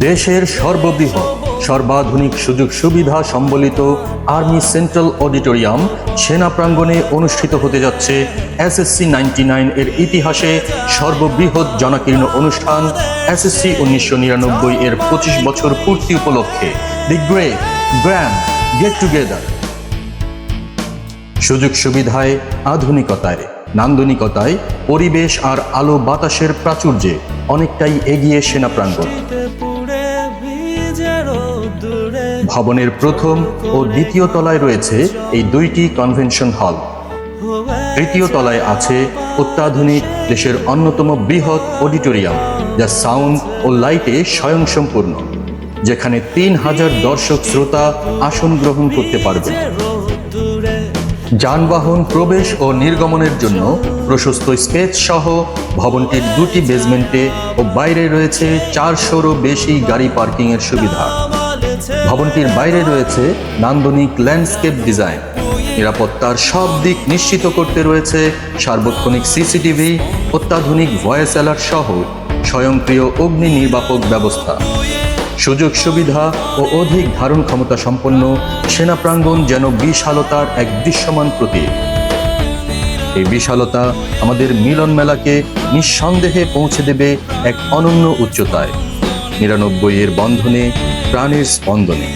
দেশের সর্ববৃহৎ সর্বাধুনিক সুযোগ সুবিধা সম্বলিত আর্মি সেন্ট্রাল অডিটোরিয়াম সেনা প্রাঙ্গণে অনুষ্ঠিত হতে যাচ্ছে এসএসসি 99 এর ইতিহাসে সর্ববৃহৎ জনাকীর্ণ অনুষ্ঠান এসএসসি 1999 এর 25 বছর পূর্তি উপলক্ষে দি গ্রেট গ্র্যান্ড গেট টুগেদার। সুযোগ সুবিধায়, আধুনিকতায়, নান্দনিকতায়, পরিবেশ আর আলো বাতাসের প্রাচুর্যে অনেকটাই এগিয়ে সেনা প্রাঙ্গণ। ভবনের প্রথম ও দ্বিতীয় তলায় রয়েছে এই দুইটি কনভেনশন হল। তৃতীয় তলায় আছে অত্যাধুনিক দেশের অন্যতম বৃহৎ অডিটোরিয়াম, যা সাউন্ড ও লাইটে স্বয়ংসম্পূর্ণ, যেখানে 3000 দর্শক শ্রোতা আসন গ্রহণ করতে পারবেন। যানবাহন প্রবেশ ও নির্গমনের জন্য প্রশস্ত স্পেস সহ ভবনটির দুটি বেসমেন্টে ও বাইরে রয়েছে 400-রও বেশি গাড়ি পার্কিং এর সুবিধা। ভবনটির বাইরে রয়েছে নান্দনিক ল্যান্ডস্কেপ ডিজাইন। নিরাপত্তার সব দিক নিশ্চিত করতে রয়েছে সার্বক্ষণিক সিসিটিভি, অত্যাধুনিক ভয়েস অ্যালার্ট সহ স্বয়ংক্রিয় অগ্নি নির্বাপক ব্যবস্থা। সুযোগ সুবিধা ও অধিক ধারণ ক্ষমতা সম্পন্ন সেনা প্রাঙ্গণ যেন বিশালতার এক দৃশ্যমান প্রতীক। এই বিশালতা আমাদের মিলন মেলাকে নিঃসন্দেহে পৌঁছে দেবে এক অনন্য উচ্চতায়, 99 এর বন্ধনে, প্রাণের স্পন্দনে।